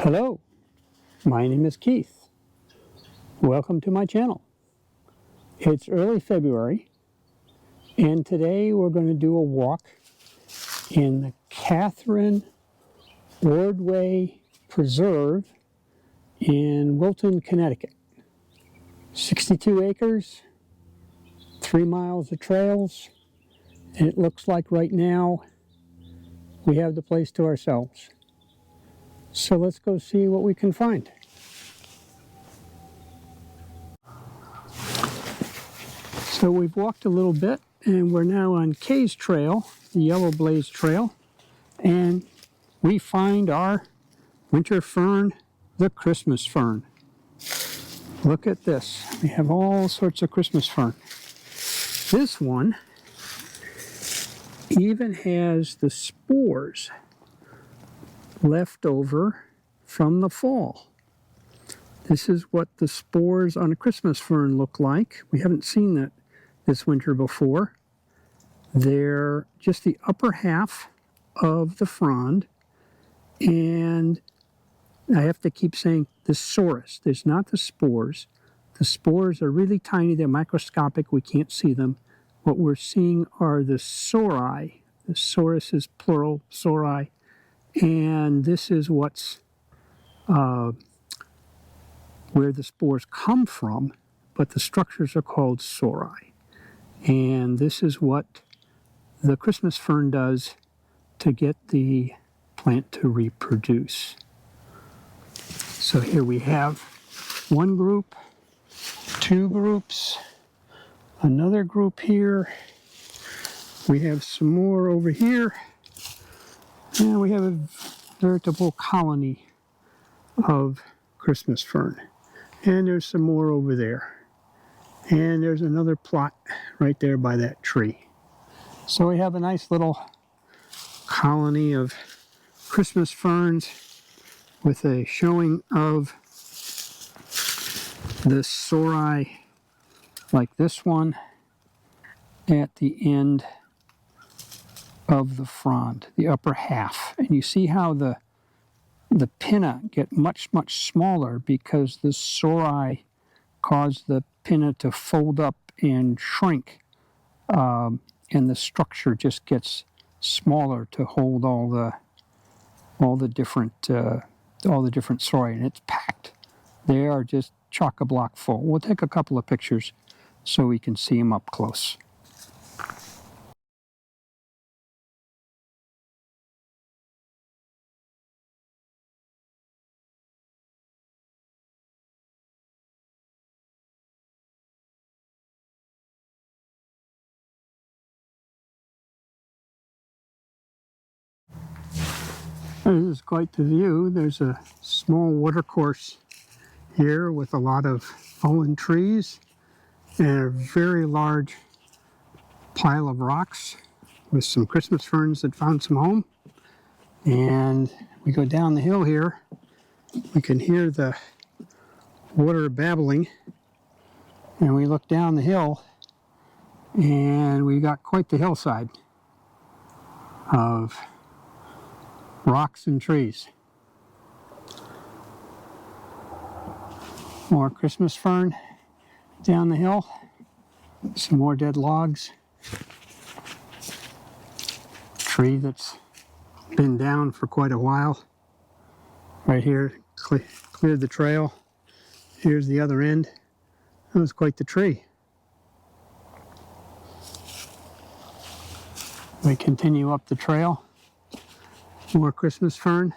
Hello, my name is Keith. Welcome to my channel. It's early February, and today we're going to do a walk in the Katherine Ordway Preserve in Weston, Connecticut. 62 acres, 3 miles of trails, and it looks like right now we have the place to ourselves. So let's go see what we can find. So we've walked a little bit and we're now on Kay's trail, the Yellow Blaze Trail, and we find our winter fern, the Christmas fern. Look at this. We have all sorts of Christmas fern. This one even has the spores left over from the fall. This is what the spores on a Christmas fern look like. We haven't seen that this winter before. They're just the upper half of the frond, and I have to keep saying the sorus. There's not the spores. The spores are really tiny. They're microscopic. We can't see them. What we're seeing are the sori. The sorus is plural, sori. And this is what's where the spores come from, but the structures are called sori. And this is what the Christmas fern does to get the plant to reproduce. So here we have one group, two groups, another group here. We have some more over here. And we have a veritable colony of Christmas fern. And there's some more over there. And there's another plot right there by that tree. So we have a nice little colony of Christmas ferns with a showing of the sori like this one at the end of the frond, the upper half. And you see how the pinna get much smaller because the sori cause the pinna to fold up and shrink, and the structure just gets smaller to hold all the different sori, and it's packed. They are just chock-a-block full. We'll take a couple of pictures so we can see them up close. This is quite the view. There's a small watercourse here with a lot of fallen trees and a very large pile of rocks with some Christmas ferns that found some home. And we go down the hill here. We can hear the water babbling. And we look down the hill and we got quite the hillside of rocks and trees. More Christmas fern down the hill. Some more dead logs. Tree that's been down for quite a while. Right here, cleared the trail. Here's the other end. That was quite the tree. We continue up the trail. More Christmas fern,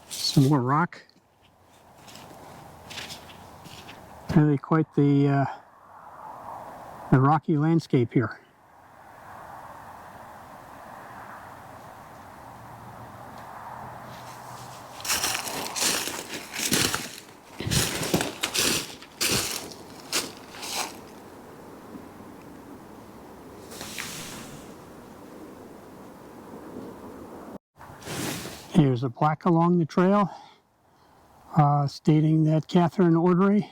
some more rock. Really quite the rocky landscape here. Here's a plaque along the trail stating that Katherine Ordway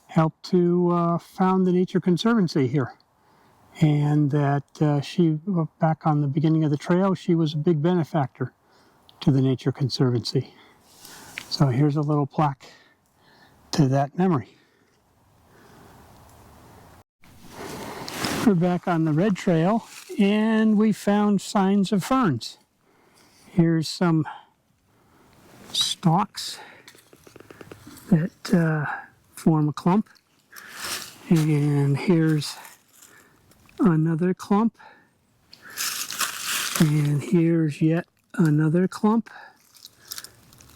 helped to found the Nature Conservancy here, and that she, back on the beginning of the trail, she was a big benefactor to the Nature Conservancy. So here's a little plaque to that memory. We're back on the red trail, and we found signs of ferns. Here's some stalks that form a clump, and here's another clump, and here's yet another clump,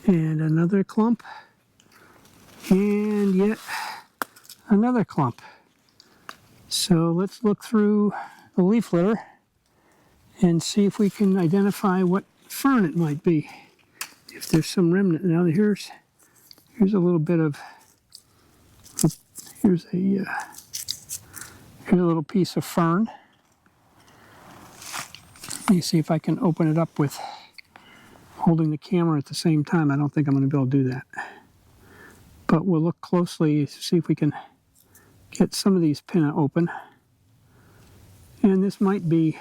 and another clump, and yet another clump. So let's look through the leaf litter and see if we can identify what fern it might be. If there's some remnant. Now here's a little bit of, here's a little piece of fern. Let me see if I can open it up with holding the camera at the same time. I don't think I'm going to be able to do that. But we'll look closely to see if we can get some of these pinna open. And this might be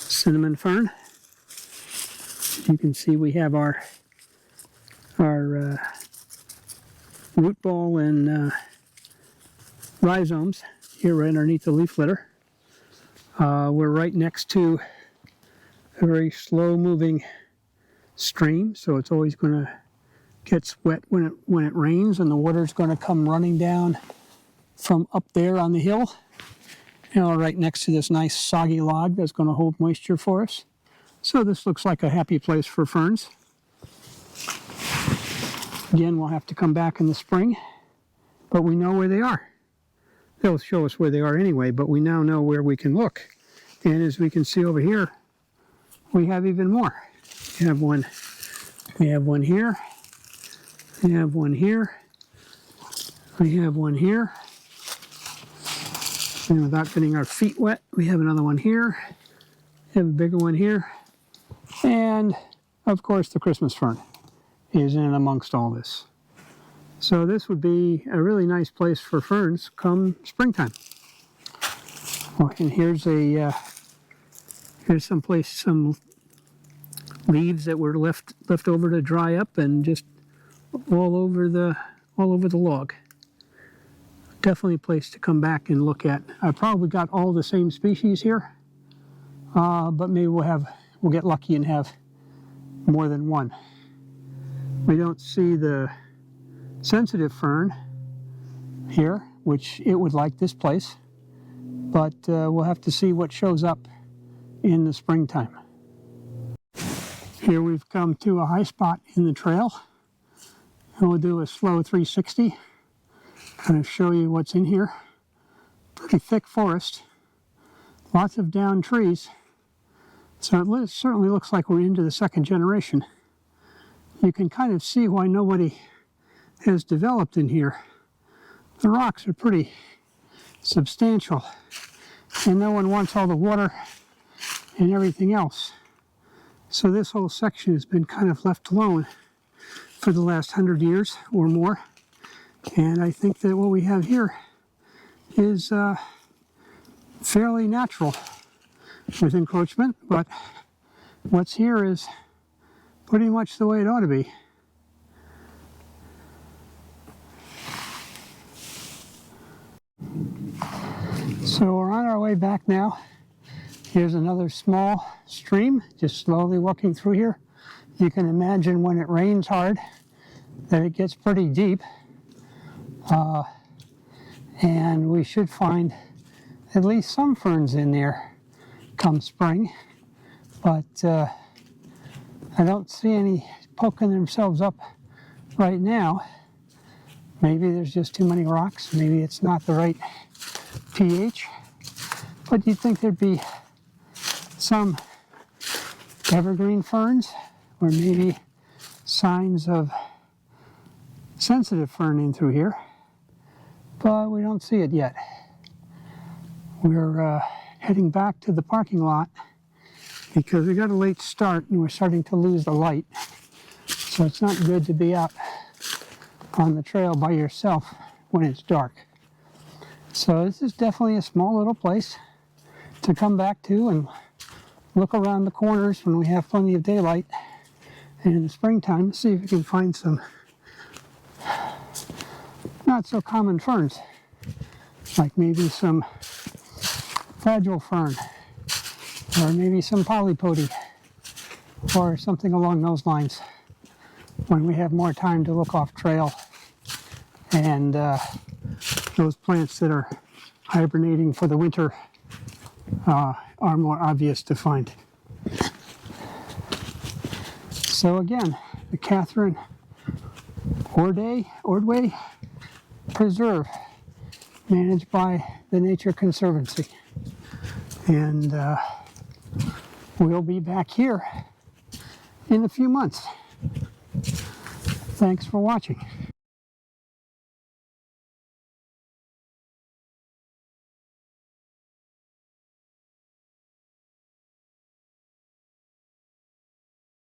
cinnamon fern. As you can see, we have our root ball and rhizomes here right underneath the leaf litter. We're right next to a very slow moving stream, so it's always going to get wet when it rains, and the water's going to come running down from up there on the hill, right next to this nice soggy log that's going to hold moisture for us. So this looks like a happy place for ferns. Again, we'll have to come back in the spring, but we know where they are. They'll show us where they are anyway, but we now know where we can look. And as we can see over here, we have even more. We have one here. We have one here. We have one here. And without getting our feet wet, we have another one here. We have a bigger one here. And, of course, the Christmas fern is in amongst all this. So this would be a really nice place for ferns come springtime. Oh, and here's some leaves that were left over to dry up, and just all over the log. Definitely a place to come back and look at. I probably got all the same species here, but maybe we'll get lucky and have more than one. We don't see the sensitive fern here, which it would like this place, but we'll have to see what shows up in the springtime. Here we've come to a high spot in the trail, and we'll do a slow 360, kind of show you what's in here. Pretty thick forest, lots of downed trees, so it certainly looks like we're into the second generation. You can kind of see why nobody has developed in here. The rocks are pretty substantial, and no one wants all the water and everything else. So this whole section has been kind of left alone for the last 100 years or more. And I think that what we have here is fairly natural with encroachment, but what's here is pretty much the way it ought to be. So we're on our way back now. Here's another small stream, just slowly walking through here. You can imagine when it rains hard that it gets pretty deep. And we should find at least some ferns in there come spring. But I don't see any poking themselves up right now. Maybe there's just too many rocks. Maybe it's not the right pH. But you'd think there'd be some evergreen ferns, or maybe signs of sensitive fern in through here, but we don't see it yet. We're heading back to the parking lot because we got a late start and we're starting to lose the light, so it's not good to be out on the trail by yourself when it's dark. So this is definitely a small little place to come back to and look around the corners when we have plenty of daylight, And in the springtime, see if we can find some not so common ferns, like maybe some fragile fern, or maybe some polypody, or something along those lines, when we have more time to look off trail, and those plants that are hibernating for the winter are more obvious to find. So again, the Katherine Ordway Preserve, managed by the Nature Conservancy. And we'll be back here in a few months. Thanks for watching.